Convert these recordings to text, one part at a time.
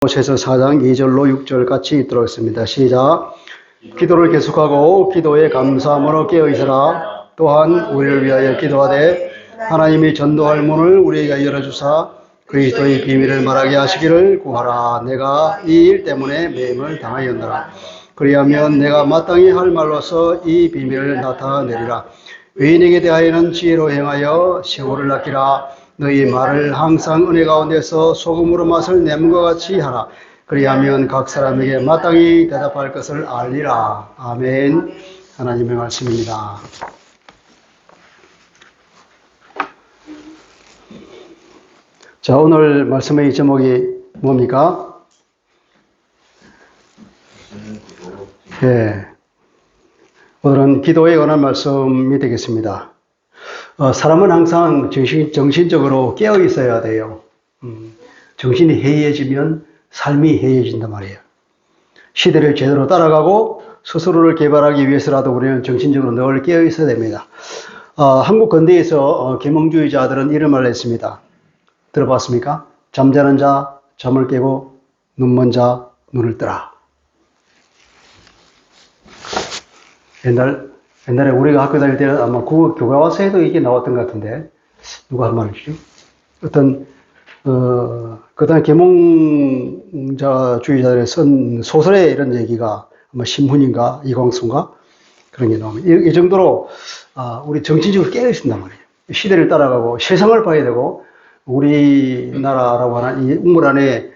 모세서 4장 2절로 6절 같이 읽도록 하겠습니다. 시작. 기도를 계속하고 기도에 감사함으로 깨어있으라. 또한 우리를 위하여 기도하되 하나님이 전도할 문을 우리에게 열어주사 그리스도의 비밀을 말하게 하시기를 구하라. 내가 이 일 때문에 매임을 당하였노라. 그리하면 내가 마땅히 할 말로서 이 비밀을 나타내리라. 의인에게 대하여는 지혜로 행하여 세월을 낚이라. 너희 말을 항상 은혜 가운데서 소금으로 맛을 내는 것 같이 하라. 그리하면 각 사람에게 마땅히 대답할 것을 알리라. 아멘. 하나님의 말씀입니다. 자, 오늘 말씀의 제목이 뭡니까? 예. 오늘은 기도에 관한 말씀이 되겠습니다. 사람은 항상 정신적으로 깨어 있어야 돼요. 정신이 해이해지면 삶이 해이해진단 말이에요. 시대를 제대로 따라가고 스스로를 개발하기 위해서라도 우리는 정신적으로 늘 깨어 있어야 됩니다. 한국 근대에서 계몽주의자들은 이런 말을 했습니다. 들어봤습니까? 잠자는 자 잠을 깨고 눈먼 자 눈을 뜨라. 옛날에 우리가 학교 다닐 때는 아마 교과서에도 이게 나왔던 것 같은데, 누가 한 말이죠? 어떤, 그다음 계몽자주의자들의 쓴 소설에 이런 얘기가 아마 신문인가, 이광수인가? 그런 게 나옵니다. 이 정도로, 우리 정신적으로 깨어있단 말이에요. 시대를 따라가고 세상을 봐야 되고, 우리나라라고 하는 이 우물 안에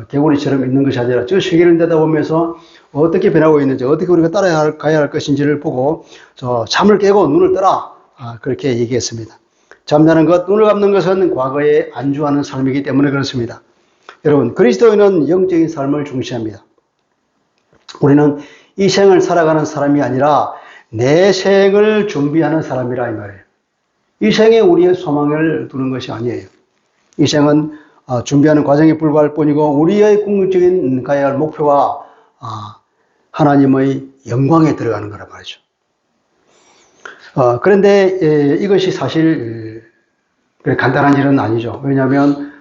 개구리처럼 있는 것이 아니라 저 세계를 내다보면서 어떻게 변하고 있는지, 어떻게 우리가 따라가야 할 것인지를 보고 잠을 깨고 눈을 떠라, 그렇게 얘기했습니다. 잠자는 것, 눈을 감는 것은 과거에 안주하는 삶이기 때문에 그렇습니다. 여러분, 그리스도인은 영적인 삶을 중시합니다. 우리는 이 생을 살아가는 사람이 아니라 내 생을 준비하는 사람이라 이 말이에요. 이 생에 우리의 소망을 두는 것이 아니에요. 이 생은 준비하는 과정에 불과할 뿐이고 우리의 궁극적인 가야 할 목표가 하나님의 영광에 들어가는 거란 말이죠. 그런데 이것이 사실 간단한 일은 아니죠. 왜냐하면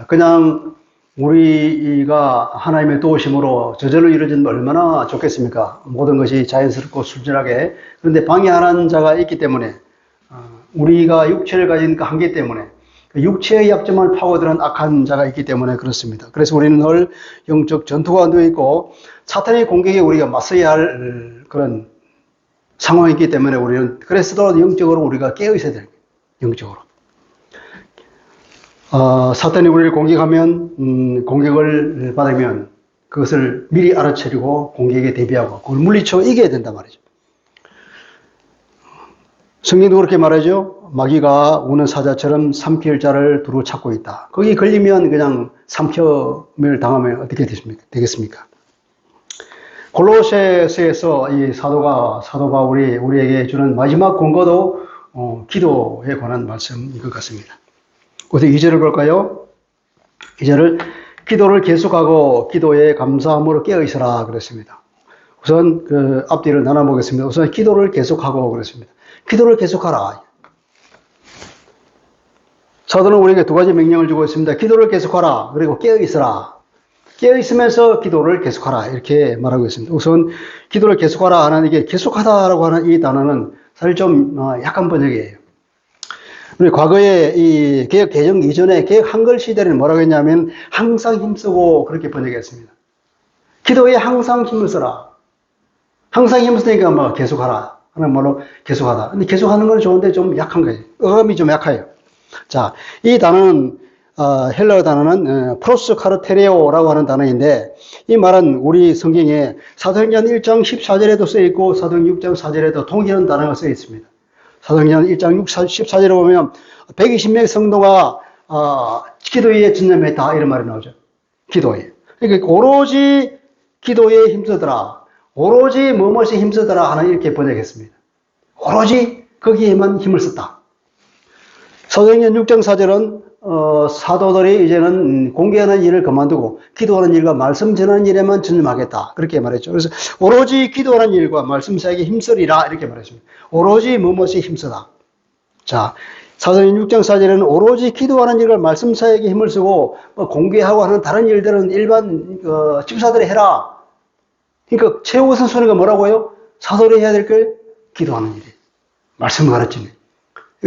그냥 우리가 하나님의 도우심으로 저절로 이루어지면 얼마나 좋겠습니까? 모든 것이 자연스럽고 순전하게. 그런데 방해하는 자가 있기 때문에 우리가 육체를 가진 그 한계 때문에 육체의 약점을 파고드는 악한 자가 있기 때문에 그렇습니다. 그래서 우리는 늘 영적 전투가 누워 있고 사탄의 공격에 우리가 맞서야 할 그런 상황이 있기 때문에 우리는 그래서도 영적으로 우리가 깨어 있어야 돼요. 영적으로. 사탄이 우리를 공격하면 공격을 받으면 그것을 미리 알아채리고 공격에 대비하고 그걸 물리쳐 이겨야 된단 말이죠. 성경도 그렇게 말하죠. 마귀가 우는 사자처럼 삼킬 자를 두루 찾고 있다. 거기 걸리면 그냥 삼켜을 당하면 어떻게 되겠습니까? 골로새서에서 이 사도 바울이 우리에게 주는 마지막 권고도 기도에 관한 말씀인 것 같습니다. 그래서 2절을 볼까요? 2절을 기도를 계속하고 기도에 감사함으로 깨어있으라 그랬습니다. 우선 그 앞뒤를 나눠보겠습니다. 우선 기도를 계속하고 그랬습니다. 기도를 계속하라. 사도는 우리에게 두 가지 명령을 주고 있습니다. 기도를 계속하라. 그리고 깨어있으라. 깨어있으면서 기도를 계속하라. 이렇게 말하고 있습니다. 우선 기도를 계속하라 하는 이게 계속하다라고 하는 이 단어는 사실 좀 약한 번역이에요. 우리 과거에 이 개혁 개정 이전에 개혁 한글 시대는 뭐라고 했냐면 항상 힘쓰고 그렇게 번역했습니다. 기도에 항상 힘을 써라. 항상 힘을 쓰니까 뭐 계속하라 하는 말로 계속하다. 근데 계속하는 건 좋은데 좀 약한 거예요. 어감이 좀 약해요. 자, 이 단어는 헬라어 단어는 프로스카르테레오라고 하는 단어인데 이 말은 우리 성경에 사도행전 1장 14절에도 쓰여 있고 사도행전 6장 4절에도 동일한 단어가 쓰여 있습니다. 사도행전 1장 14절에 보면 120명의 성도가 기도에 전념했다 이런 말이 나오죠. 기도에. 그러니까 오로지 기도에 힘쓰더라. 오로지 무엇에 힘쓰더라 하는 이렇게 번역했습니다. 오로지 거기에만 힘을 썼다. 사도행전 6장 4절은 사도들이 이제는 공개하는 일을 그만두고 기도하는 일과 말씀 전하는 일에만 전념하겠다. 그렇게 말했죠. 그래서 오로지 기도하는 일과 말씀 사역에 힘쓰리라 이렇게 말했습니다. 오로지 무엇에 힘쓰다. 자, 사도행 6장 4절에는 오로지 기도하는 일을 말씀사에게 힘을 쓰고 공개하고 하는 다른 일들은 일반 집사들이 해라. 그러니까 최우선순위가 뭐라고요? 사도들이 해야 될 걸 기도하는 일이에요. 말씀을 가르치는.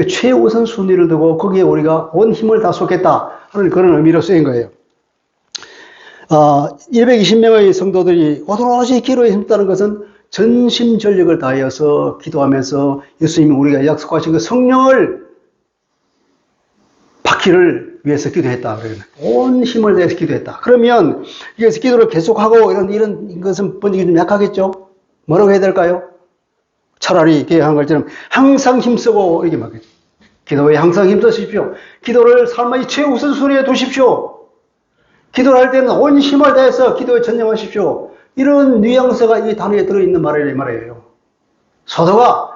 최우선 순위를 두고 거기에 우리가 온 힘을 다 쏟겠다 하는 그런 의미로 쓰인 거예요. 120명의 성도들이 오롯이 기도에 힘쓰다는 것은 전심전력을 다하여서 기도하면서 예수님이 우리가 약속하신 그 성령을 받기를 위해서 기도했다. 온 힘을 다해서 기도했다. 그러면 여기서 기도를 계속하고 이런 것은 번역이 좀 약하겠죠? 뭐라고 해야 될까요? 차라리 하는 것처럼 항상 힘쓰고 이렇게 말하겠죠. 기도에 항상 힘쓰십시오. 기도를 삶의 최우선순위에 두십시오. 기도를 할 때는 온 힘을 다해서 기도에 전념하십시오. 이런 뉘앙스가 이 단어에 들어있는 말이에요.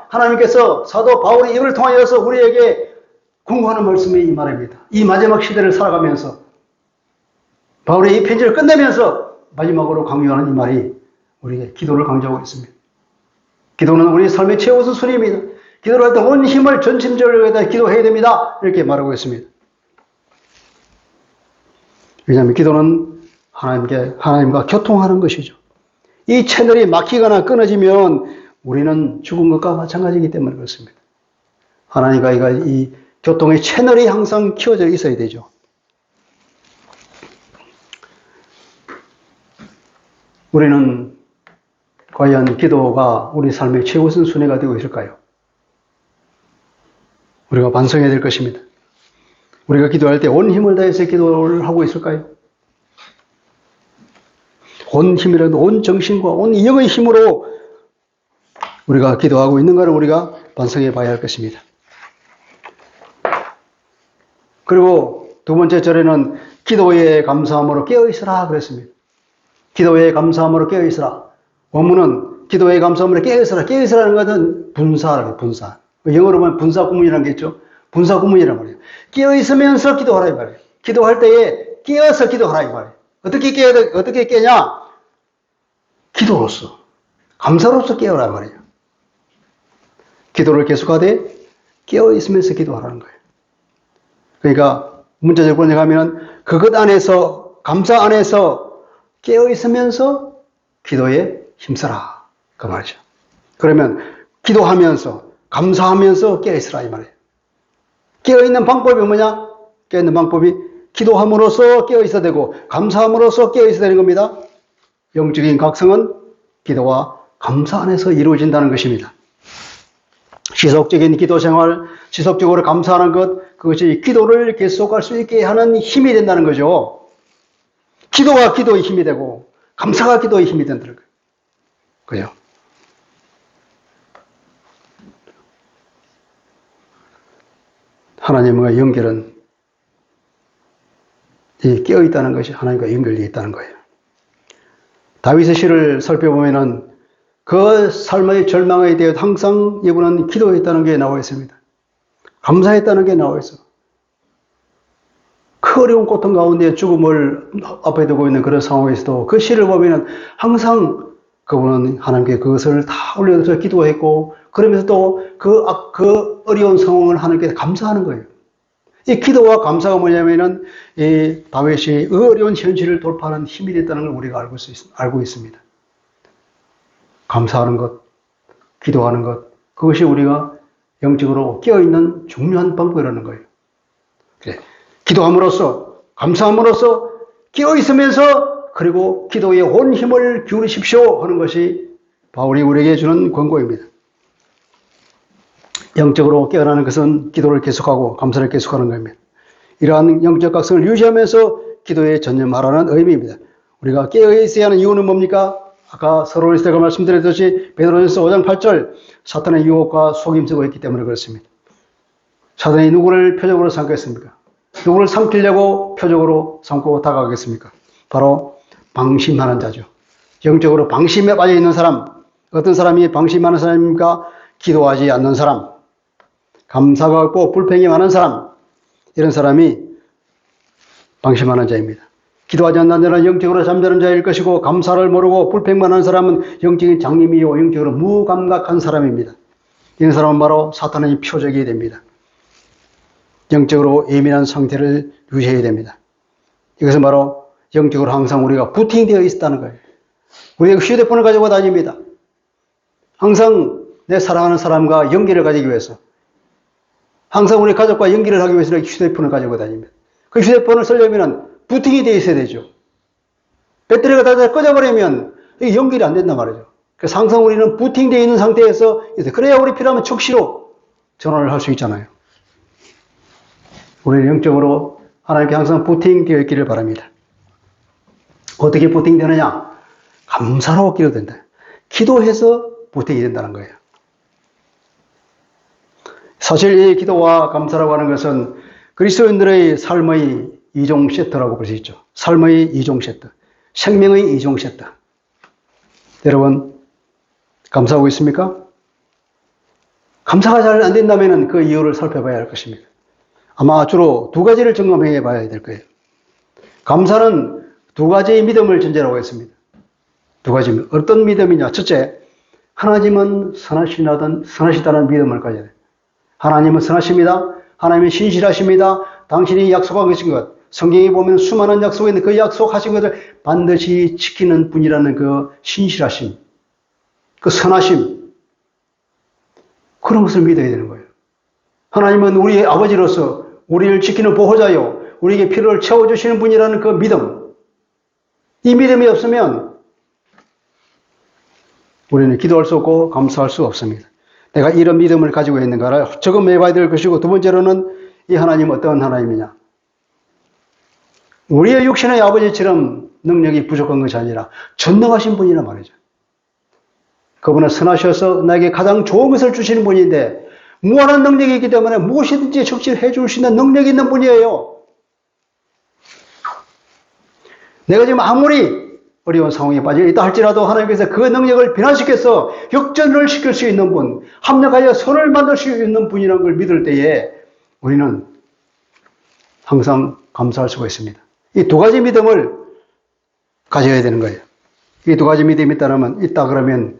하나님께서 사도 바울이 이걸 통하여서 우리에게 공부하는 말씀이 이 말입니다. 이 마지막 시대를 살아가면서 바울의 이 편지를 끝내면서 마지막으로 강조하는 이 말이 우리에게 기도를 강조하고 있습니다. 기도는 우리 삶의 최우선순위입니다. 기도를 할 때 온 힘을 전심전력에다 기도해야 됩니다. 이렇게 말하고 있습니다. 왜냐하면 기도는 하나님과 교통하는 것이죠. 이 채널이 막히거나 끊어지면 우리는 죽은 것과 마찬가지이기 때문에 그렇습니다. 하나님과 이 교통의 채널이 항상 키워져 있어야 되죠. 우리는 과연 기도가 우리 삶의 최우선 순위가 되고 있을까요? 우리가 반성해야 될 것입니다. 우리가 기도할 때 온 힘을 다해서 기도를 하고 있을까요? 온 힘이라도 온 정신과 온 영의 힘으로 우리가 기도하고 있는가를 우리가 반성해 봐야 할 것입니다. 그리고 두 번째 절에는 기도에 감사함으로 깨어있으라 그랬습니다. 기도에 감사함으로 깨어있으라. 원문은 기도에 감사함으로 깨어있으라. 깨어있으라는 것은 분사라고 분사. 영어로 보면 분사 구문이라는 게 있죠. 분사 구문이란 말이에요. 깨어있으면서 기도하라 이 말이에요. 기도할 때에 깨어서 기도하라 이 말이에요. 어떻게 깨냐? 기도로서, 감사로서 깨어라 이 말이에요. 기도를 계속하되 깨어있으면서 기도하라는 거예요. 그러니까 문자적 번역하면 그것 안에서, 감사 안에서 깨어있으면서 기도에 힘써라 그 말이죠. 그러면 기도하면서, 감사하면서 깨어있으라 이 말이에요. 깨어있는 방법이 뭐냐? 깨어있는 방법이 기도함으로써 깨어있어야 되고 감사함으로써 깨어있어야 되는 겁니다. 영적인 각성은 기도와 감사 안에서 이루어진다는 것입니다. 지속적인 기도 생활, 지속적으로 감사하는 것, 그것이 기도를 계속할 수 있게 하는 힘이 된다는 거죠. 기도가 기도의 힘이 되고 감사가 기도의 힘이 된다는 거예요. 하나님과 연결은 깨어있다는 것이 하나님과 연결되어 있다는 거예요. 다윗의 시를 살펴보면은 그 삶의 절망에 대해 항상 이분은 기도했다는 게 나와 있습니다. 감사했다는 게 나와 있어. 그 어려운 고통 가운데 죽음을 앞에 두고 있는 그런 상황에서도 그 시를 보면은 항상 그분은 하나님께 그것을 다 올려서 기도했고 그러면서 또 그 어려운 상황을 하나님께 감사하는 거예요. 이 기도와 감사가 뭐냐면은 이 다윗이 어려운 현실을 돌파하는 힘이 됐다는 걸 우리가 알고 있습니다. 감사하는 것, 기도하는 것, 그것이 우리가 영적으로 깨어있는 중요한 방법이라는 거예요. 그래. 기도함으로써, 감사함으로써 깨어있으면서 그리고 기도에 온 힘을 기울이십시오 하는 것이 바울이 우리에게 주는 권고입니다. 영적으로 깨어나는 것은 기도를 계속하고 감사를 계속하는 겁니다. 이러한 영적 각성을 유지하면서 기도에 전념하라는 의미입니다. 우리가 깨어있어야 하는 이유는 뭡니까? 아까 서론에서 말씀드렸듯이 베드로전서 5장 8절 사탄의 유혹과 속임수가 있기 때문에 그렇습니다. 사탄이 누구를 표적으로 삼겠습니까? 누구를 삼키려고 표적으로 삼고 다가가겠습니까? 바로 방심하는 자죠. 영적으로 방심에 빠져 있는 사람, 어떤 사람이 방심하는 사람입니까? 기도하지 않는 사람, 감사가 없고 불평이 많은 사람, 이런 사람이 방심하는 자입니다. 기도하지 않는 자는 영적으로 잠자는 자일 것이고 감사를 모르고 불평만 하는 사람은 영적인 장님이요 영적으로 무감각한 사람입니다. 이런 사람은 바로 사탄의 표적이 됩니다. 영적으로 예민한 상태를 유지해야 됩니다. 이것은 바로 영적으로 항상 우리가 부팅되어 있다는 거예요. 우리가 휴대폰을 가지고 다닙니다. 항상 내 사랑하는 사람과 연결을 가지기 위해서, 항상 우리 가족과 연결을 하기 위해서 휴대폰을 가지고 다닙니다. 그 휴대폰을 쓰려면 부팅이 되어 있어야 되죠. 배터리가 다 꺼져버리면 이게 연결이 안 된단 말이죠. 그래서 항상 우리는 부팅되어 있는 상태에서 그래야 우리 필요하면 즉시로 전화를 할 수 있잖아요. 우리는 영적으로 하나님께 항상 부팅되어 있기를 바랍니다. 어떻게 부팅되느냐? 감사로 기도된다. 기도해서 부팅이 된다는 거예요. 사실 이 기도와 감사라고 하는 것은 그리스도인들의 삶의 2종 세트라고 볼 수 있죠. 삶의 2종 세트. 생명의 2종 세트. 여러분, 감사하고 있습니까? 감사가 잘 안 된다면 그 이유를 살펴봐야 할 것입니다. 아마 주로 두 가지를 점검해 봐야 될 거예요. 감사는 두 가지의 믿음을 전제라고 했습니다. 두 가지. 어떤 믿음이냐? 첫째, 하나님은 선하시다는 믿음을 가져야 돼요. 하나님은 선하십니다. 하나님은 신실하십니다. 당신이 약속한 것인 것. 성경에 보면 수많은 약속이 있는데 그 약속하신 것을 반드시 지키는 분이라는 그 신실하심, 그 선하심, 그런 것을 믿어야 되는 거예요. 하나님은 우리의 아버지로서 우리를 지키는 보호자요, 우리에게 필요를 채워주시는 분이라는 그 믿음. 이 믿음이 없으면 우리는 기도할 수 없고 감사할 수 없습니다. 내가 이런 믿음을 가지고 있는가를 점검해봐야 될 것이고, 두 번째로는 이 하나님은 어떤 하나님이냐. 우리의 육신의 아버지처럼 능력이 부족한 것이 아니라 전능하신 분이란 말이죠. 그분은 선하셔서 나에게 가장 좋은 것을 주시는 분인데 무한한 능력이 있기 때문에 무엇이든지 적시를 해줄 수 있는 능력이 있는 분이에요. 내가 지금 아무리 어려운 상황에 빠져 있다 할지라도 하나님께서 그 능력을 변화시켜서 역전을 시킬 수 있는 분, 합력하여 선을 만들 수 있는 분이라는 걸 믿을 때에 우리는 항상 감사할 수가 있습니다. 이 두 가지 믿음을 가져야 되는 거예요. 이 두 가지 믿음이 있다 그러면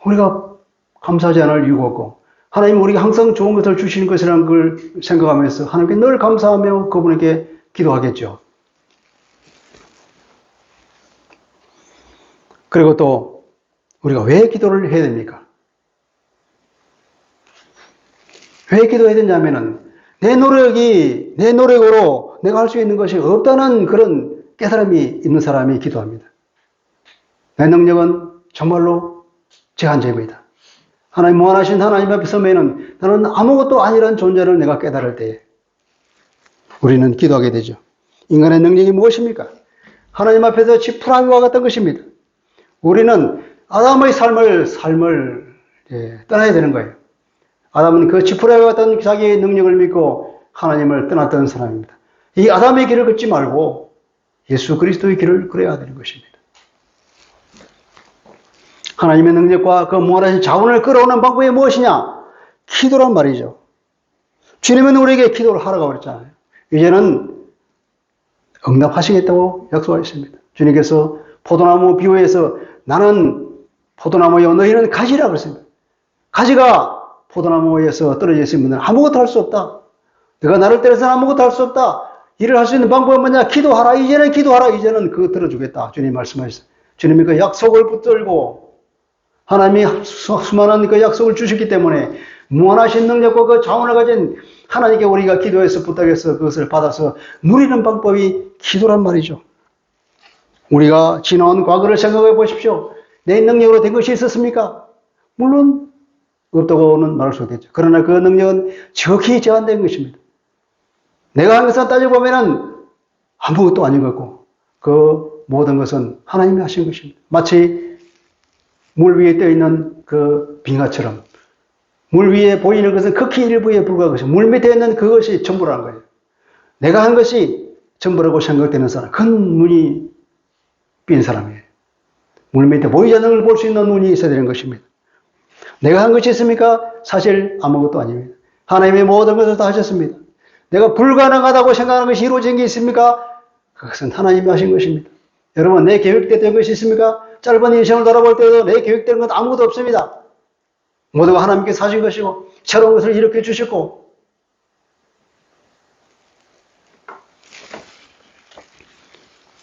우리가 감사하지 않을 이유가 없고, 하나님은 우리가 항상 좋은 것을 주시는 것이라는 걸 생각하면서 하나님께 늘 감사하며 그분에게 기도하겠죠. 그리고 또 우리가 왜 기도를 해야 됩니까? 왜 기도해야 되냐면은 내 노력으로 내가 할 수 있는 것이 없다는 그런 깨달음이 있는 사람이 기도합니다. 내 능력은 정말로 제한적입니다. 하나님 무한하신 하나님 앞에 서면은 나는 아무것도 아니라는 존재를 내가 깨달을 때에 우리는 기도하게 되죠. 인간의 능력이 무엇입니까? 하나님 앞에서 지푸라기와 같은 것입니다. 우리는 아담의 삶을 떠나야 되는 거예요. 아담은 그 지푸라기와 같은 자기의 능력을 믿고 하나님을 떠났던 사람입니다. 이 아담의 길을 걷지 말고 예수 그리스도의 길을 걸어야 되는 것입니다. 하나님의 능력과 그 무한하신 자원을 끌어오는 방법이 무엇이냐? 기도란 말이죠. 주님은 우리에게 기도를 하라고 그랬잖아요. 이제는 응답하시겠다고 약속하셨습니다. 주님께서 포도나무 비유에서 나는 포도나무요 너희는 가지라 그랬습니다. 가지가 포도나무에서 떨어져 있으면 아무것도 할 수 없다. 내가 나를 때려서는 아무것도 할 수 없다. 일을 할 수 있는 방법은 뭐냐? 기도하라. 이제는 기도하라. 이제는 그거 들어주겠다. 주님 말씀하셨어요. 주님이 그 약속을 붙들고 하나님이 수많은 그 약속을 주셨기 때문에 무한하신 능력과 그 자원을 가진 하나님께 우리가 기도해서 부탁해서 그것을 받아서 누리는 방법이 기도란 말이죠. 우리가 지나온 과거를 생각해 보십시오. 내 능력으로 된 것이 있었습니까? 물론 없다고는 말할 수 없겠죠. 그러나 그 능력은 적히 제한된 것입니다. 내가 한 것을 따져보면 아무것도 아닌 것 같고 그 모든 것은 하나님이 하신 것입니다. 마치 물 위에 떠있는 그 빙하처럼 물 위에 보이는 것은 극히 일부에 불과한 것이고 물 밑에 있는 그것이 전부라는 거예요. 내가 한 것이 전부라고 생각되는 사람, 큰 눈이 빈 사람이에요. 물 밑에 보이지 않는 걸 볼 수 있는 눈이 있어야 되는 것입니다. 내가 한 것이 있습니까? 사실 아무것도 아닙니다. 하나님의 모든 것을 다 하셨습니다. 내가 불가능하다고 생각하는 것이 이루어진 게 있습니까? 그것은 하나님이 하신 것입니다. 여러분, 내 계획된 것이 있습니까? 짧은 인생을 돌아볼 때도 내 계획되는 건 아무것도 없습니다. 모두가 하나님께서 하신 것이고 새로운 것을 일으켜 주셨고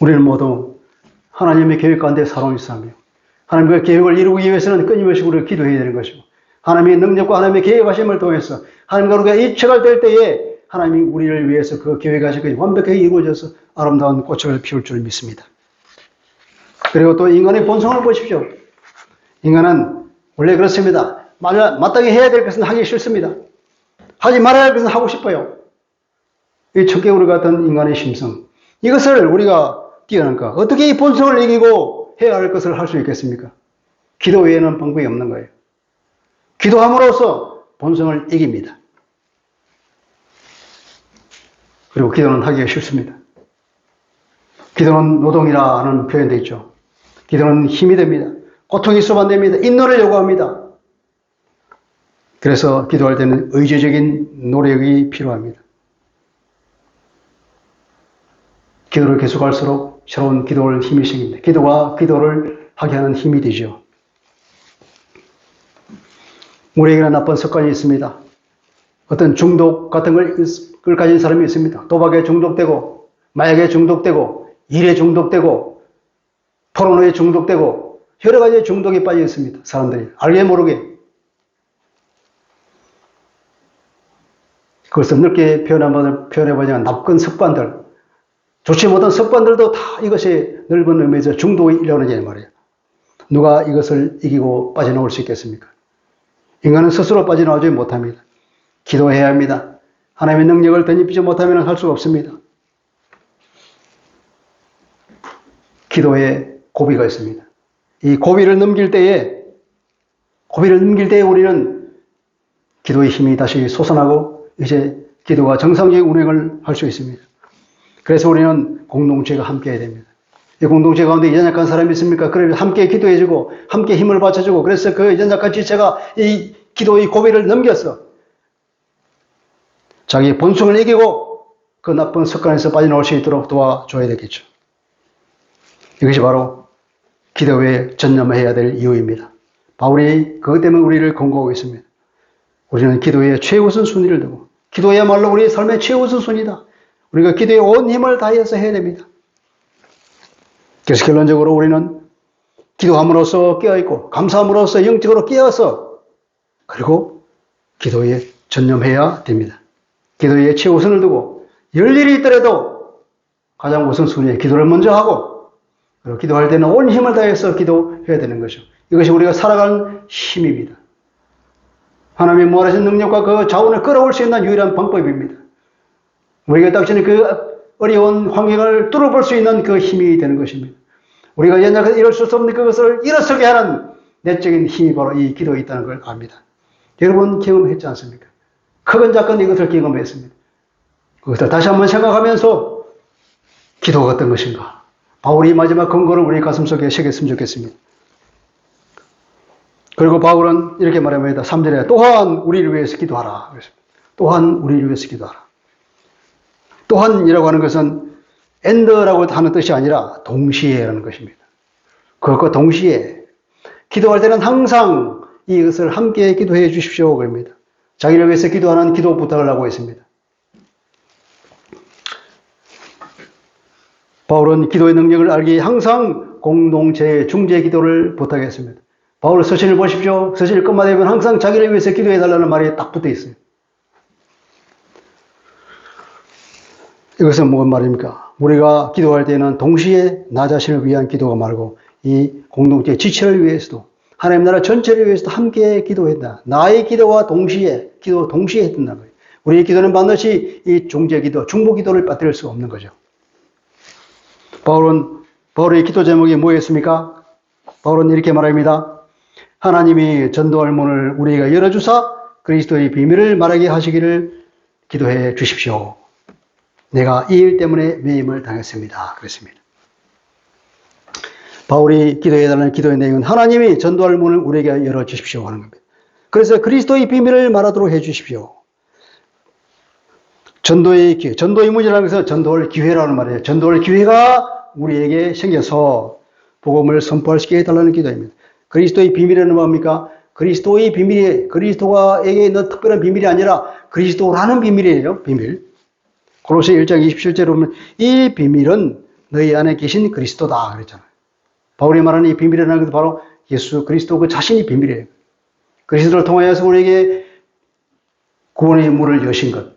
우리는 모두 하나님의 계획 가운데 살아온 사람이에요. 하나님의 계획을 이루기 위해서는 끊임없이 우리가 기도해야 되는 것이고, 하나님의 능력과 하나님의 계획하심을 통해서 하나님과 우리가 일체가 될 때에 하나님이 우리를 위해서 그 계획하신 것이 완벽하게 이루어져서 아름다운 꽃을 피울 줄 믿습니다. 그리고 또 인간의 본성을 보십시오. 인간은 원래 그렇습니다. 마땅히 해야 될 것은 하기 싫습니다. 하지 말아야 할 것은 하고 싶어요. 이 청개구리 같은 인간의 심성. 이것을 우리가 뛰어넘까 어떻게 이 본성을 이기고 해야 할 것을 할 수 있겠습니까? 기도 외에는 방법이 없는 거예요. 기도함으로써 본성을 이깁니다. 그리고 기도는 하기가 싫습니다. 기도는 노동이라 하는 표현도 있죠. 기도는 힘이 됩니다. 고통이 수반됩니다. 인노를 요구합니다. 그래서 기도할 때는 의지적인 노력이 필요합니다. 기도를 계속할수록 새로운 기도를 힘이 생깁니다. 기도가 기도를 하게 하는 힘이 되죠. 우리에게는 나쁜 습관이 있습니다. 어떤 중독 같은 걸 가진 사람이 있습니다. 도박에 중독되고, 마약에 중독되고, 일에 중독되고, 포르노에 중독되고, 여러 가지 중독에 빠져 있습니다. 사람들이 알게 모르게. 그것을 넓게 표현해보자면 나쁜 습관들, 좋지 못한 습관들도 다 이것이 넓은 의미에서 중독에 이르는 말이에요. 누가 이것을 이기고 빠져나올 수 있겠습니까? 인간은 스스로 빠져나오지 못합니다. 기도해야 합니다. 하나님의 능력을 덧입히지 못하면 할 수가 없습니다. 기도에 고비가 있습니다. 이 고비를 넘길 때에 우리는 기도의 힘이 다시 솟아나고 이제 기도가 정상적인 운행을 할 수 있습니다. 그래서 우리는 공동체가 함께 해야 됩니다. 이 공동체 가운데 연약한 사람이 있습니까? 그래서 함께 기도해주고 함께 힘을 받쳐주고 그래서 그 연약한 지체가 이 기도의 고비를 넘겨서 자기의 본성을 이기고 그 나쁜 습관에서 빠져나올 수 있도록 도와줘야 되겠죠. 이것이 바로 기도에 전념해야 될 이유입니다. 바울이 그것 때문에 우리를 권고하고 있습니다. 우리는 기도에 최우선 순위를 두고 기도야말로 우리의 삶의 최우선 순위다. 우리가 기도에 온 힘을 다해서 해야 됩니다. 그래서 결론적으로 우리는 기도함으로써 깨어있고 감사함으로써 영적으로 깨어서 그리고 기도에 전념해야 됩니다. 기도에 최우선을 두고 열일이 있더라도 가장 우선순위에 기도를 먼저 하고 그리고 기도할 때는 온 힘을 다해서 기도해야 되는 것이죠. 이것이 우리가 살아가는 힘입니다. 하나님의 무한하신 능력과 그 자원을 끌어올 수 있는 유일한 방법입니다. 우리가 닥치는 그 어려운 환경을 뚫어볼 수 있는 그 힘이 되는 것입니다. 우리가 연약해서 이룰 수 없는 그것을 일어서게 하는 내적인 힘이 바로 이 기도에 있다는 걸 압니다. 여러분 경험했지 않습니까? 크건 작건 이것을 경험했습니다. 그것을 다시 한번 생각하면서 기도가 어떤 것인가? 바울이 마지막 근거를 우리 가슴속에 새겼으면 좋겠습니다. 그리고 바울은 이렇게 말합니다. 3절에 또한 우리를 위해서 기도하라. 또한 우리를 위해서 기도하라. 또한이라고 하는 것은 and라고 하는 뜻이 아니라 동시에라는 것입니다. 그것과 동시에 기도할 때는 항상 이것을 함께 기도해 주십시오. 그럽니다. 자기를 위해서 기도하는 기도 부탁을 하고 있습니다. 바울은 기도의 능력을 알기에 항상 공동체의 중재 기도를 부탁했습니다. 바울 서신을 보십시오. 서신을 끝마다 보면 항상 자기를 위해서 기도해 달라는 말이 딱 붙어 있어요. 이것은 무슨 말입니까? 우리가 기도할 때는 동시에 나 자신을 위한 기도가 말고 이 공동체 지체를 위해서도 하나님 나라 전체를 위해서도 함께 기도했다. 나의 기도와 동시에 했단 거예요. 우리의 기도는 반드시 이 중재 기도, 중보 기도를 빠뜨릴 수 없는 거죠. 바울의 기도 제목이 뭐였습니까? 바울은 이렇게 말합니다. 하나님이 전도할 문을 우리에게 열어주사 그리스도의 비밀을 말하게 하시기를 기도해 주십시오. 내가 이 일 때문에 매임을 당했습니다. 그랬습니다. 바울이 기도해달라는 기도의 내용은 하나님이 전도할 문을 우리에게 열어주십시오 하는 겁니다. 그래서 그리스도의 비밀을 말하도록 해주십시오. 전도의 기회, 전도의 문이라는 것은 전도할 기회라는 말이에요. 전도할 기회가 우리에게 생겨서 복음을 선포할 수 있게 해달라는 기도입니다. 그리스도의 비밀이라는 뭡니까? 그리스도의 비밀이 그리스도에게 있는 특별한 비밀이 아니라 그리스도라는 비밀이에요. 비밀. 고로새 1장 27절에 보면 이 비밀은 너희 안에 계신 그리스도다 그랬잖아요. 바울이 말하는 이 비밀이라는 것도 바로 예수 그리스도 그 자신이 비밀이에요. 그리스도를 통하여서 우리에게 구원의 문을 여신 것.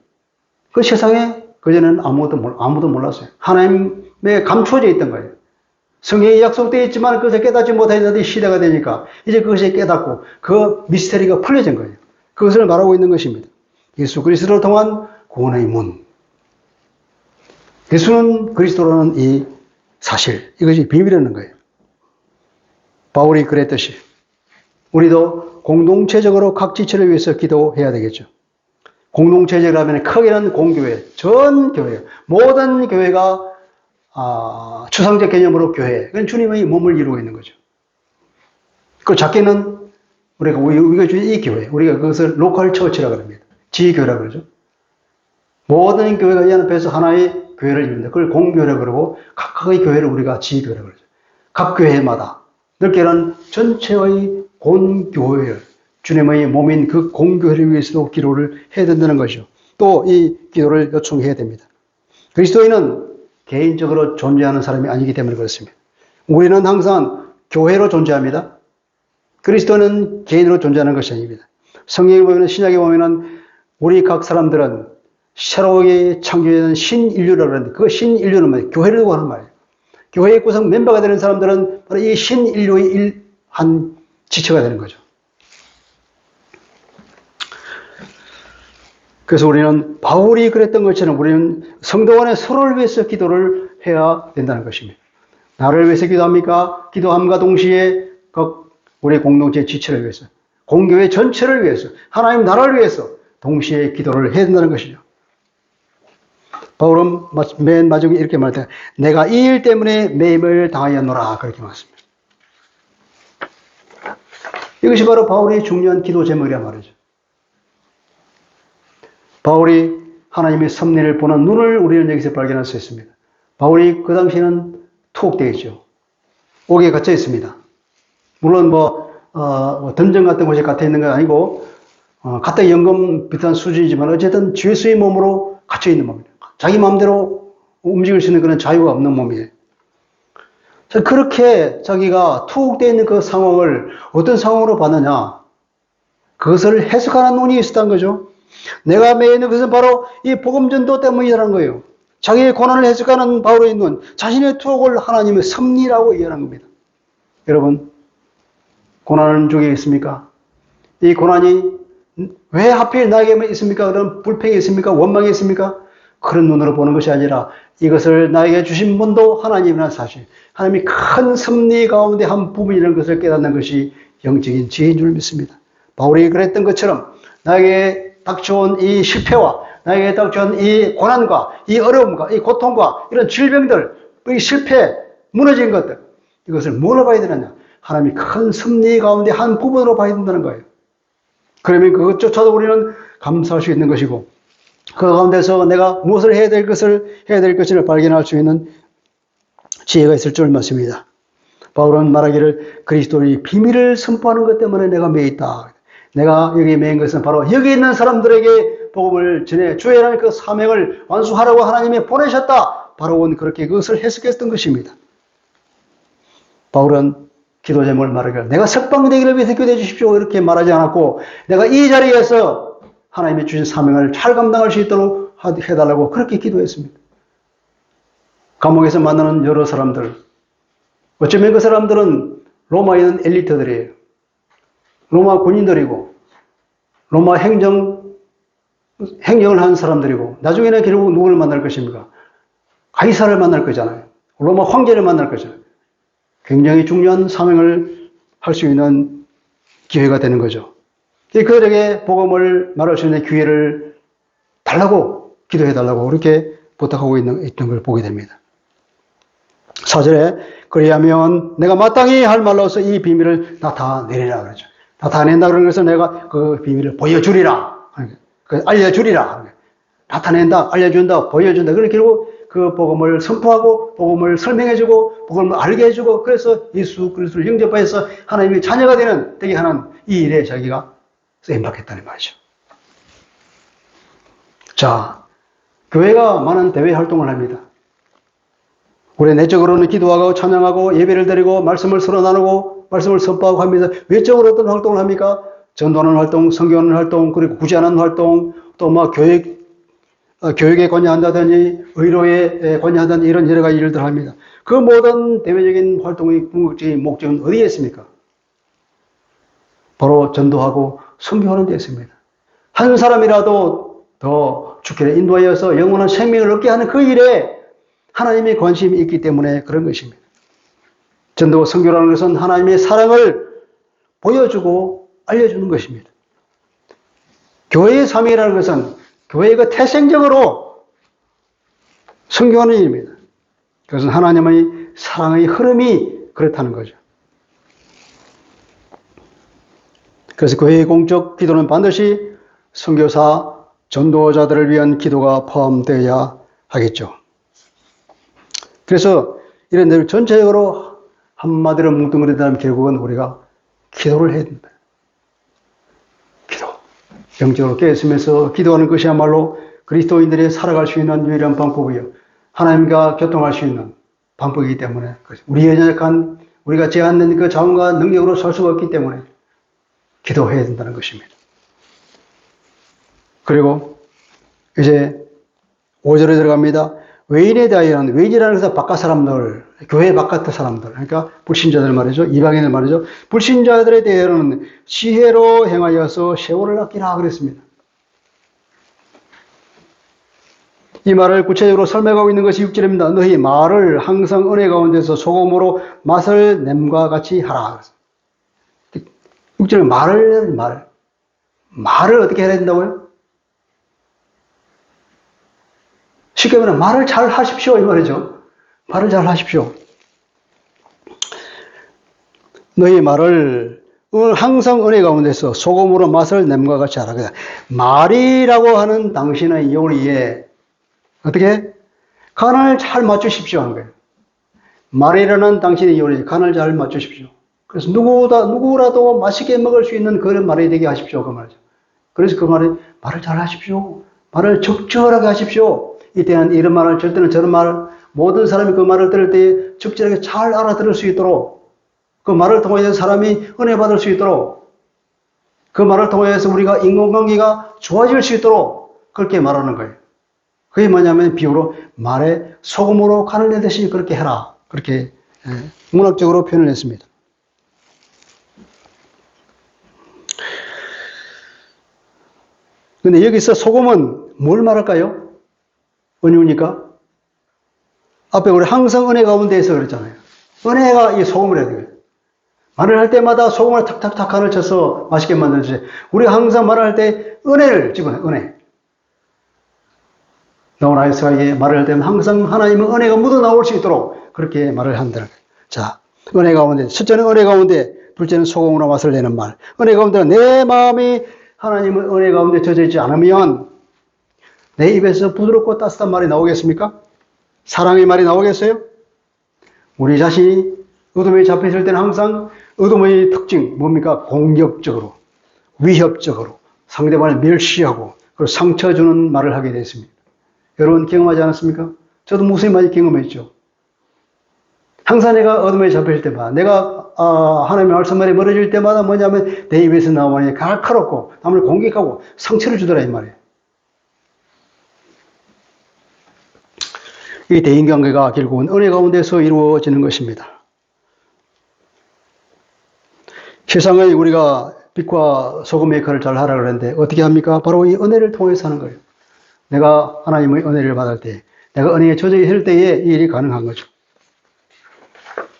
그 세상에 그전에는 아무도 몰랐어요. 하나님에 감춰져 있던 거예요. 성경에 약속되어 있지만 그것을 깨닫지 못하는 시대가 되니까 이제 그것이 깨닫고 그 미스터리가 풀려진 거예요. 그것을 말하고 있는 것입니다. 예수 그리스도를 통한 구원의 문. 예수는 그리스도라는 이 사실, 이것이 비밀이라는 거예요. 바울이 그랬듯이 우리도 공동체적으로 각 지체를 위해서 기도해야 되겠죠. 공동체적이라면 크게는 공교회, 전 교회, 모든 교회가 추상적 개념으로 교회, 그건 주님의 몸을 이루고 있는 거죠. 그 작게는 우리가 주는 이 교회, 우리가 그것을 로컬 처치라고 합니다. 지교회라고 그러죠. 모든 교회가 연합해서 하나의 교회를 이룬다. 그걸 공교회라고 그러고 각각의 교회를 우리가 지교회라고 그러죠. 각 교회마다 넓게는 전체의 공교회를 주님의 몸인 그 공교회를 위해서도 기도를 해야 된다는 것이죠. 또 이 기도를 요청해야 됩니다. 그리스도인은 개인적으로 존재하는 사람이 아니기 때문에 그렇습니다. 우리는 항상 교회로 존재합니다. 그리스도는 개인으로 존재하는 것이 아닙니다. 성경에 보면, 신약에 보면은 우리 각 사람들은 새롭게 창조된 신인류라고 하는데 그 신인류는 뭐예요? 교회를 두고 하는 말이에요. 교회의 구성 멤버가 되는 사람들은 바로 이 신인류의 한 지체가 되는 거죠. 그래서 우리는 바울이 그랬던 것처럼 우리는 성도 간에 서로를 위해서 기도를 해야 된다는 것입니다. 나를 위해서 기도합니까? 기도함과 동시에 우리 공동체 지체를 위해서, 공교회 전체를 위해서, 하나님 나라를 위해서 동시에 기도를 해야 된다는 것이죠. 바울은 맨 마지막에 이렇게 말했다. 내가 이 일 때문에 매임을 당하였노라. 그렇게 말했습니다. 이것이 바로 바울의 중요한 기도 제목이란 말이죠. 바울이 하나님의 섭리를 보는 눈을 우리는 여기서 발견할 수 있습니다. 바울이 그 당시에는 투옥되어 있죠. 옥에 갇혀 있습니다. 물론 던전 같은 곳에 갇혀 있는 건 아니고, 갖다 연금 비슷한 수준이지만 어쨌든 죄수의 몸으로 갇혀 있는 몸입니다. 자기 마음대로 움직일 수 있는 그런 자유가 없는 몸이에요. 그렇게 자기가 투옥되어 있는 그 상황을 어떤 상황으로 봤느냐? 그것을 해석하는 눈이 있었다는 거죠. 내가 매여 있는 것은 바로 이 복음 전도 때문이라는 거예요. 자기의 고난을 해석하는 바울의 눈, 자신의 투옥을 하나님의 섭리라고 이해하는 겁니다. 여러분, 고난은 중에 있습니까? 이 고난이 왜 하필 나에게만 있습니까? 그런 불평이 있습니까? 원망이 있습니까? 그런 눈으로 보는 것이 아니라 이것을 나에게 주신 분도 하나님이라는 사실, 하나님이 큰 섭리 가운데 한 부분이라는 것을 깨닫는 것이 영적인 지혜인 줄 믿습니다. 바울이 그랬던 것처럼 나에게 닥쳐온 이 실패와 나에게 닥쳐온 이 고난과 이 어려움과 이 고통과 이런 질병들, 이 실패, 무너진 것들, 이것을 뭐로 봐야 되느냐? 하나님이 큰 섭리 가운데 한 부분으로 봐야 된다는 거예요. 그러면 그것조차도 우리는 감사할 수 있는 것이고, 그 가운데서 내가 무엇을 해야 될 것을 발견할 수 있는 지혜가 있을 줄 믿습니다. 바울은 말하기를 그리스도의 비밀을 선포하는 것 때문에 내가 매여 있다. 내가 여기에 매인 것은 바로 여기 있는 사람들에게 복음을 전해 주의 하나님 그 사명을 완수하라고 하나님이 보내셨다. 바로 그렇게 그것을 해석했던 것입니다. 바울은 기도 제목을 말하기를 내가 석방되기를 위해서 기도해 주십시오. 이렇게 말하지 않았고 내가 이 자리에서 하나님이 주신 사명을 잘 감당할 수 있도록 해달라고 그렇게 기도했습니다. 감옥에서 만나는 여러 사람들, 어쩌면 그 사람들은 로마에 있는 엘리트들이에요. 로마 군인들이고 로마 행정을 한 사람들이고 나중에는 결국 누구를 만날 것입니까? 가이사를 만날 거잖아요. 로마 황제를 만날 거잖아요. 굉장히 중요한 사명을 할 수 있는 기회가 되는 거죠. 그들에게 복음을 말할 수 있는 기회를 달라고 기도해 달라고 그렇게 부탁하고 있던 걸 보게 됩니다. 4절에 그리하면 내가 마땅히 할 말로서 이 비밀을 나타내리라 그러죠. 나타낸다 그러는 것은 내가 그 비밀을 보여주리라. 알려주리라. 나타낸다, 알려준다, 보여준다. 그러니까 결국 그 복음을 선포하고 복음을 설명해주고 복음을 알게 해주고 그래서 예수 그리스도를 영접해서 하나님의 자녀가 되게 하는 이 일에 자기가 임박했다는 말이죠. 자, 교회가 많은 대외 활동을 합니다. 우리 내적으로는 기도하고 찬양하고 예배를 드리고 말씀을 서로 나누고 말씀을 선포하고 합니다. 외적으로 어떤 활동을 합니까? 전도하는 활동, 선교하는 활동, 그리고 구제하는 활동, 또 뭐 교육에 관여한다든지 의료에 관여한다든지 이런 여러 가지 일들을 합니다. 그 모든 대외적인 활동의 궁극적인 목적은 어디에 있습니까? 바로 전도하고 선교하는 데 있습니다. 한 사람이라도 더 주께로 인도하여서 영원한 생명을 얻게 하는 그 일에 하나님의 관심이 있기 때문에 그런 것입니다. 전도와 선교라는 것은 하나님의 사랑을 보여주고 알려주는 것입니다. 교회의 사명이라는 것은 교회가 태생적으로 선교하는 일입니다. 그것은 하나님의 사랑의 흐름이 그렇다는 거죠. 그래서 교회의 공적 기도는 반드시 선교사, 전도자들을 위한 기도가 포함되어야 하겠죠. 그래서 이런 데 전체적으로 한마디로 뭉뚱그린다면 결국은 우리가 기도를 해야 된다. 기도. 영적으로 깨어있으면서 기도하는 것이야말로 그리스도인들이 살아갈 수 있는 유일한 방법이요. 하나님과 교통할 수 있는 방법이기 때문에 우리의 연약한 우리가 제한된 그 자원과 능력으로 살 수가 없기 때문에 기도해야 된다는 것입니다. 그리고 이제 5절에 들어갑니다. 외인에 대하여는 외인이라는 것은 바깥 사람들, 교회 바깥의 사람들, 그러니까 불신자들 말이죠. 이방인들 말이죠. 불신자들에 대하여는 지혜로 행하여서 세월을 아끼라 그랬습니다. 이 말을 구체적으로 설명하고 있는 것이 6절입니다. 너희 말을 항상 은혜 가운데서 소금으로 맛을 냄과 같이 하라. 6절에 말을 어떻게 해야 된다고요? 쉽게 말하면 말을 잘 하십시오 이 말이죠. 말을 잘 하십시오. 너희 말을 항상 은혜 가운데서 소금으로 맛을 냄과 같이 하라. 말이라고 하는 당신의 요리에 어떻게? 간을 잘 맞추십시오 하는 거예요. 말이라는 당신의 요리에 간을 잘 맞추십시오. 그래서 누구라도 맛있게 먹을 수 있는 그런 말이 되게 하십시오. 그 말이죠. 그래서 그 말을 잘 하십시오. 말을 적절하게 하십시오. 이때는 이런 말을 절대는 저런 말 모든 사람이 그 말을 들을 때 적절하게 잘 알아들을 수 있도록 그 말을 통해서 사람이 은혜 받을 수 있도록 그 말을 통해서 우리가 인간관계가 좋아질 수 있도록 그렇게 말하는 거예요. 그게 뭐냐면 비유로 말에 소금으로 간을 내듯이 그렇게 해라. 그렇게 문학적으로 표현을 했습니다. 근데 여기서 소금은 뭘 말할까요? 은유니까? 앞에 우리 항상 은혜 가운데에서 그랬잖아요. 은혜가 이 소금을 해야 돼요. 말을 할 때마다 소금을 탁탁탁 간을 쳐서 맛있게 만들지. 우리가 항상 말을 할 때 은혜를 집어넣어요. 은혜. 나온 아이스에게 말을 할 때는 항상 하나님의 은혜가 묻어나올 수 있도록 그렇게 말을 한다. 자, 은혜 가운데. 첫째는 은혜 가운데, 둘째는 소금으로 맛을 내는 말. 은혜 가운데는 내 마음이 하나님의 은혜 가운데 젖어 있지 않으면 내 입에서 부드럽고 따뜻한 말이 나오겠습니까? 사랑의 말이 나오겠어요? 우리 자신이 어둠에 잡혀있을 때는 항상 어둠의 특징 뭡니까? 공격적으로, 위협적으로 상대방을 멸시하고 그리고 상처 주는 말을 하게 됐습니다. 여러분 경험하지 않았습니까? 저도 무수히 많이 경험했죠. 항상 내가 어둠에 잡힐 때마다 내가 하나님의 말씀말이 멀어질 때마다 뭐냐면 내 입에서 나오니 칼칼없고 남을 공격하고 상처를 주더라 이 말이에요. 이 대인관계가 결국은 은혜 가운데서 이루어지는 것입니다. 세상에 우리가 빛과 소금의 역할을 잘 하라 그러는데 어떻게 합니까? 바로 이 은혜를 통해서 하는 거예요. 내가 하나님의 은혜를 받을 때, 내가 은혜에 젖어 있을 때에 이 일이 가능한 거죠.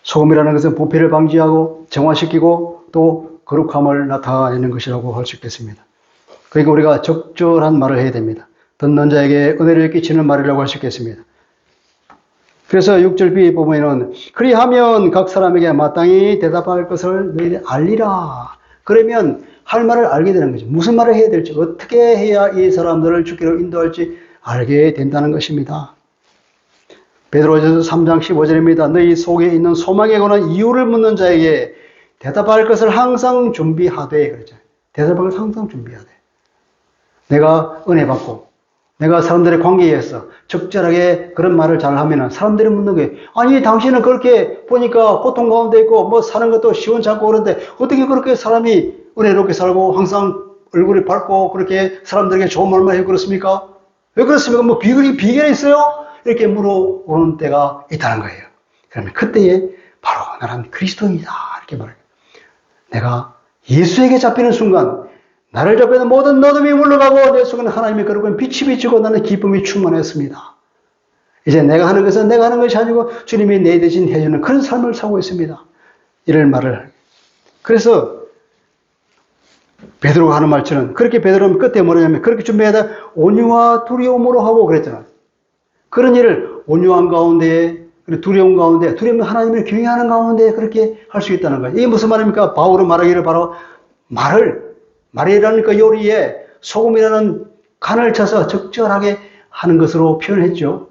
소금이라는 것은 부패를 방지하고 정화시키고 또 거룩함을 나타내는 것이라고 할 수 있겠습니다. 그러니까 우리가 적절한 말을 해야 됩니다. 듣는 자에게 은혜를 끼치는 말이라고 할 수 있겠습니다. 그래서 6절 B에 보면은 그리하면 각 사람에게 마땅히 대답할 것을 너희들 알리라. 그러면 할 말을 알게 되는 거죠. 무슨 말을 해야 될지, 어떻게 해야 이 사람들을 주께로 인도할지 알게 된다는 것입니다. 베드로전서 3장 15절입니다. 너희 속에 있는 소망에 관한 이유를 묻는 자에게 대답할 것을 항상 준비하되 그러죠. 대답할 것을 항상 준비하되. 내가 은혜 받고 내가 사람들의 관계에 의해서 적절하게 그런 말을 잘 하면은 사람들이 묻는 게, 아니, 당신은 그렇게 보니까 고통 가운데 있고, 뭐 사는 것도 시원찮고 그런데 어떻게 그렇게 사람이 은혜롭게 살고 항상 얼굴이 밝고 그렇게 사람들에게 좋은 말만 해요 그렇습니까? 왜 그렇습니까? 뭐 비결이 있어요? 이렇게 물어보는 때가 있다는 거예요. 그러면 그때에 바로 나는 그리스도인이다. 이렇게 말해요. 내가 예수에게 잡히는 순간 나를 잡히는 모든 어둠이 물러가고 내 속에는 하나님의 거룩한 빛이 비치고 나는 기쁨이 충만했습니다. 이제 내가 하는 것은 내가 하는 것이 아니고 주님이 내 대신 해주는 그런 삶을 살고 있습니다. 이런 말을. 그래서 베드로가 하는 말처럼 그렇게 베드로는 끝에 뭐냐면 그렇게 준비하다 온유와 두려움으로 하고 그랬잖아요. 그런 일을 온유한 가운데 두려움 가운데 두려움은 하나님을 경외하는 가운데 그렇게 할 수 있다는 거예요. 이게 무슨 말입니까? 바울은 말하기를 바로 말이라는 그 요리에 소금이라는 간을 쳐서 적절하게 하는 것으로 표현했죠.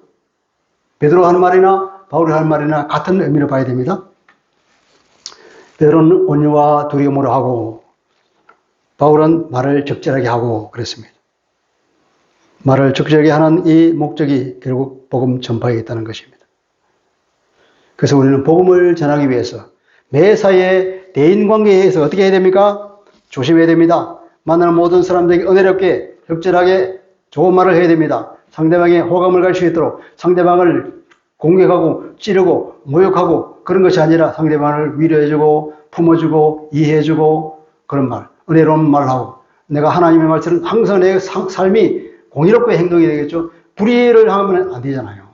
베드로가 하는 말이나 바울이 하는 말이나 같은 의미로 봐야 됩니다. 베드로는 온유와 두려움으로 하고 바울은 말을 적절하게 하고 그랬습니다. 말을 적절하게 하는 이 목적이 결국 복음 전파에 있다는 것입니다. 그래서 우리는 복음을 전하기 위해서 매사에 대인관계에 의해서 어떻게 해야 됩니까? 조심해야 됩니다. 만나는 모든 사람들에게 은혜롭게 적절하게 좋은 말을 해야 됩니다. 상대방의 호감을 갈 수 있도록 상대방을 공격하고 찌르고 모욕하고 그런 것이 아니라 상대방을 위로해주고 품어주고 이해해주고 그런 말, 은혜로운 말을 하고 내가 하나님의 말처럼 항상 내 삶이 공의롭게 행동이 되겠죠. 불의를 하면 안 되잖아요.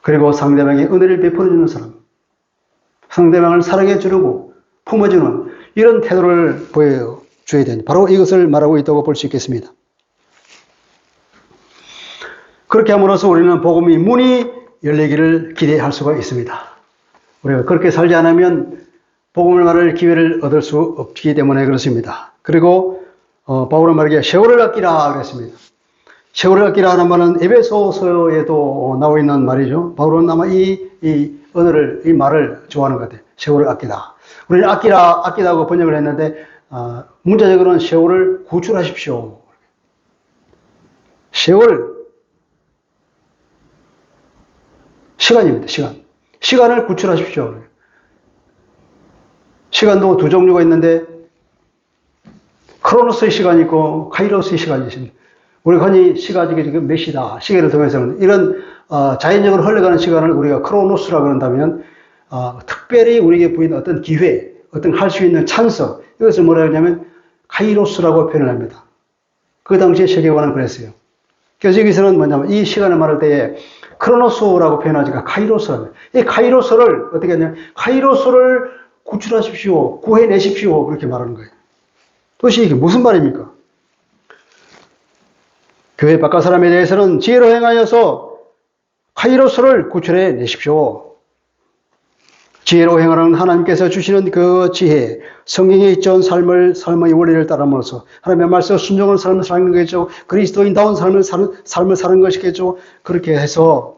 그리고 상대방에게 은혜를 베풀어주는 사람, 상대방을 사랑해 주려고 품어주는 이런 태도를 보여줘야 됩니다. 바로 이것을 말하고 있다고 볼 수 있겠습니다. 그렇게 함으로써 우리는 복음의 문이 열리기를 기대할 수가 있습니다. 우리가 그렇게 살지 않으면 복음을 말할 기회를 얻을 수 없기 때문에 그렇습니다. 그리고 바울은 말하기에 세월을 아끼라 그랬습니다. 세월을 아끼라 하는 말은 에베소서에도 나와 있는 말이죠. 바울은 아마 이 말을 좋아하는 것 같아요. 세월을 아끼다. 우리는 아끼다고 번역을 했는데 문자적으로는 세월을 구출하십시오. 시간입니다. 시간을 구출하십시오. 시간도 두 종류가 있는데 크로노스의 시간이 있고 카이로스의 시간이 있습니다. 우리가 흔히 시간이 지금 몇 시다 시계를 통해서는 이런 자연적으로 흘러가는 시간을 우리가 크로노스라고 그런다면 특별히 우리에게 보이는 어떤 기회, 어떤 할 수 있는 찬스 이것을 뭐라 하냐면 카이로스라고 표현을 합니다. 그 당시에 세계관은 그랬어요. 그래서 여기서는 뭐냐면 이 시간을 말할 때에 크로노스라고 표현하지가 카이로스랍니다. 이 카이로스를 어떻게 하냐면 카이로스를 구출하십시오, 구해내십시오 그렇게 말하는 거예요. 도대체 이게 무슨 말입니까? 교회 바깥 사람에 대해서는 지혜로 행하여서 카이로스를 구출해 내십시오. 지혜로 행하는 하나님께서 주시는 그 지혜, 성경에 있던 삶의 원리를 따름으로써 하나님의 말씀 순종을 삶을 사는 것이죠. 그리스도인다운 삶을 사는 것이겠죠. 그렇게 해서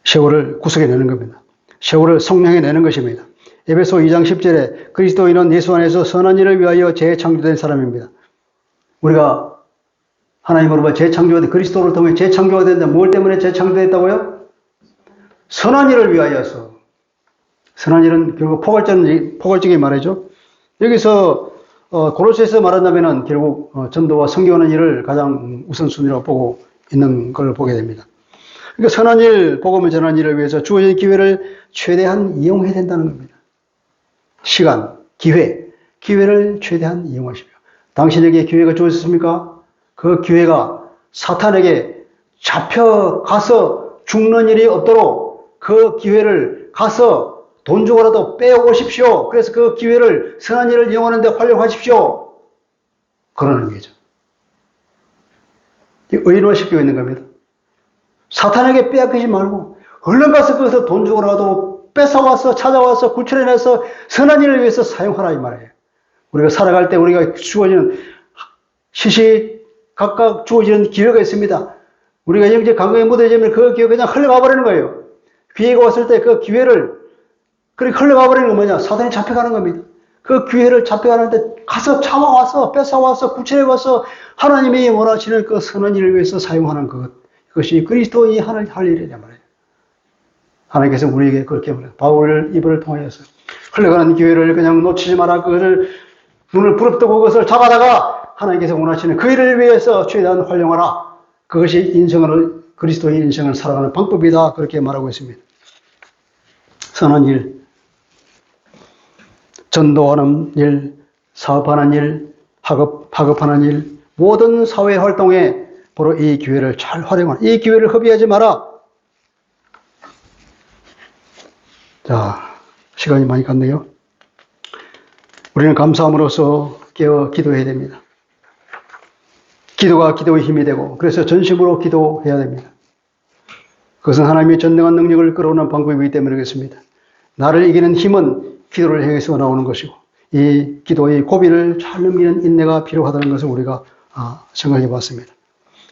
세월을 구속해내는 겁니다. 세월을 성령해내는 것입니다. 에베소 2장 10절에 그리스도인은 예수 안에서 선한 일을 위하여 재창조된 사람입니다. 우리가 하나님으로부터 재창조된 그리스도를 통해 재창조가 된다. 뭘 때문에 재창조됐다고요? 선한 일을 위하여서. 선한 일은 결국 포괄적인 말이죠. 여기서 고로새에서 말한다면 결국 전도와 선교하는 일을 가장 우선순위로 보고 있는 걸 보게 됩니다. 그러니까 선한 일, 복음을 전하는 일을 위해서 주어진 기회를 최대한 이용해야 된다는 겁니다. 시간, 기회를 최대한 이용하십시오. 당신에게 기회가 주어졌습니까? 그 기회가 사탄에게 잡혀가서 죽는 일이 없도록 그 기회를 가서 돈 주고라도 빼오십시오. 그래서 그 기회를 선한 일을 이용하는 데 활용하십시오. 그러는 거죠. 의인화시키고 있는 겁니다. 사탄에게 빼앗기지 말고 얼른 가서 거기서 돈 주고라도 뺏어와서 찾아와서 구출해내서 선한 일을 위해서 사용하라 이 말이에요. 우리가 살아갈 때 우리가 주어지는 시시각각 주어지는 기회가 있습니다. 우리가 영적 감각에 무뎌지면 그 기회가 그냥 흘러가 버리는 거예요. 기회가 왔을 때 그 기회를 그렇게 흘러가 버리는 건 뭐냐? 사단이 잡혀가는 겁니다. 그 기회를 잡혀가는데 가서 잡아와서 뺏어와서 구출해와서 하나님이 원하시는 그 선한 일을 위해서 사용하는 것. 그것이 그리스도인이 할 일이란 말이에요. 하나님께서 우리에게 그렇게 말해요. 바울 입을 통하여서 흘러가는 기회를 그냥 놓치지 마라. 그것을 눈을 부릅뜨고 그것을 잡아다가 하나님께서 원하시는 그 일을 위해서 최대한 활용하라. 그것이 인생을 그리스도의 인생을 살아가는 방법이다. 그렇게 말하고 있습니다. 선한 일, 전도하는 일, 사업하는 일, 학업하는 일, 모든 사회 활동에 바로 이 기회를 잘 활용하라. 이 기회를 허비하지 마라. 자, 시간이 많이 갔네요. 우리는 감사함으로써 깨어 기도해야 됩니다. 기도가 기도의 힘이 되고, 그래서 전심으로 기도해야 됩니다. 그것은 하나님의 전능한 능력을 끌어오는 방법이기 때문에 그렇습니다. 나를 이기는 힘은 기도를 향해서 나오는 것이고, 이 기도의 고비를 잘 넘기는 인내가 필요하다는 것을 우리가 생각해 봤습니다.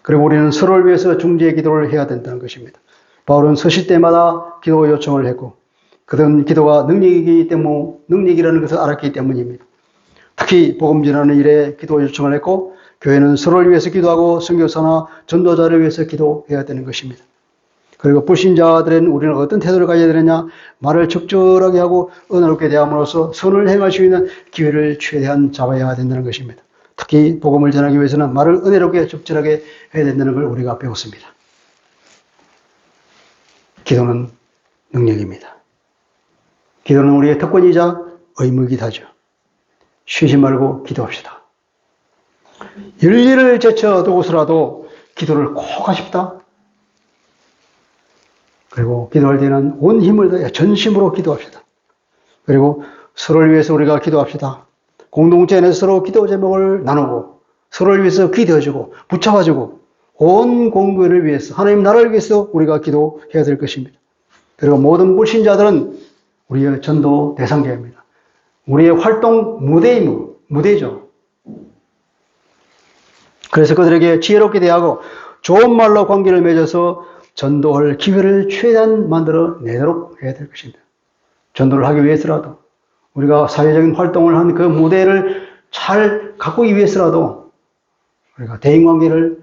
그리고 우리는 서로를 위해서 중재 기도를 해야 된다는 것입니다. 바울은 서시 때마다 기도 요청을 했고, 그런 기도가 능력이라는 것을 알았기 때문입니다. 특히 복음 전하는 일에 기도 요청을 했고, 교회는 서로를 위해서 기도하고 선교사나 전도자를 위해서 기도해야 되는 것입니다. 그리고 불신자들은 우리는 어떤 태도를 가져야 되느냐? 말을 적절하게 하고 은혜롭게 대함으로써 선을 행할 수 있는 기회를 최대한 잡아야 된다는 것입니다. 특히 복음을 전하기 위해서는 말을 은혜롭게 적절하게 해야 된다는 걸 우리가 배웠습니다. 기도는 능력입니다. 기도는 우리의 특권이자 의무이기도 하죠. 쉬지 말고 기도합시다. 열일을 제쳐두고서라도 기도를 꼭 하십다. 그리고 기도할 때는 온 힘을 다해 전심으로 기도합시다. 그리고 서로를 위해서 우리가 기도합시다. 공동체 안에서 서로 기도 제목을 나누고 서로를 위해서 기도해주고 붙잡아주고 온 공교회를 위해서 하나님 나라를 위해서 우리가 기도해야 될 것입니다. 그리고 모든 불신자들은 우리의 전도 대상자입니다. 우리의 활동 무대죠. 그래서 그들에게 지혜롭게 대하고 좋은 말로 관계를 맺어서 전도할 기회를 최대한 만들어 내도록 해야 될 것입니다. 전도를 하기 위해서라도 우리가 사회적인 활동을 한 그 무대를 잘 가꾸기 위해서라도 우리가 대인관계를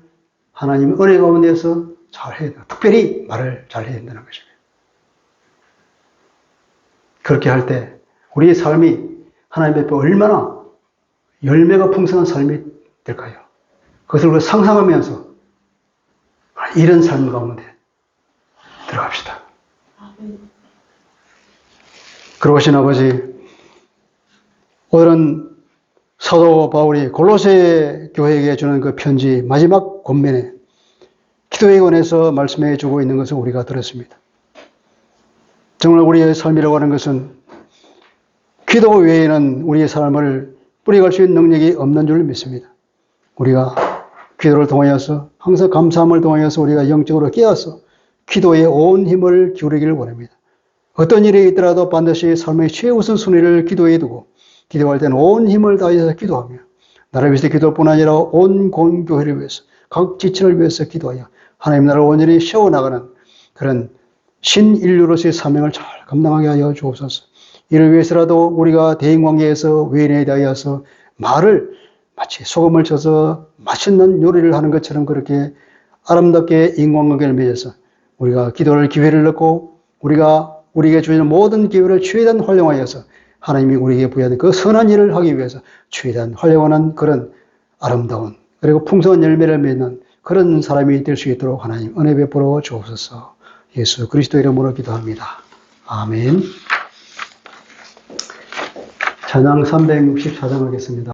하나님의 은혜 가운데서 잘 해야 돼요. 특별히 말을 잘 해야 된다는 것입니다. 그렇게 할 때 우리의 삶이 하나님 앞에 얼마나 열매가 풍성한 삶이 될까요? 그것을 우리가 상상하면서 이런 삶 가운데 들어갑시다. 그러신 아버지, 오늘은 사도 바울이 골로새 교회에게 주는 그 편지 마지막 권면에 기도에 관해서 말씀해 주고 있는 것을 우리가 들었습니다. 정말 우리의 삶이라고 하는 것은 기도 외에는 우리의 삶을 뿌리갈 수 있는 능력이 없는 줄 믿습니다. 우리가 기도를 통하여서 항상 감사함을 통하여서 우리가 영적으로 깨어서 기도에 온 힘을 기울이기를 원합니다. 어떤 일이 있더라도 반드시 삶의 최우선 순위를 기도에 두고 기도할 때는 온 힘을 다해서 기도하며 나를 위해서 기도할 뿐 아니라 온 공교회를 위해서 각 지체를 위해서 기도하여 하나님 나라를 온전히 세워나가는 그런 신인류로서의 사명을 잘 감당하게 하여 주옵소서. 이를 위해서라도 우리가 대인관계에서 외인에 대하여서 말을 마치 소금을 쳐서 맛있는 요리를 하는 것처럼 그렇게 아름답게 인간관계를 맺어서 우리가 기도할 기회를 넣고 우리가 우리에게 주시는 모든 기회를 최대한 활용하여서 하나님이 우리에게 부여하는 그 선한 일을 하기 위해서 최대한 활용하는 그런 아름다운 그리고 풍성한 열매를 맺는 그런 사람이 될 수 있도록 하나님 은혜 베풀어 주옵소서. 예수 그리스도 이름으로 기도합니다. 아멘. 찬양 364장 하겠습니다.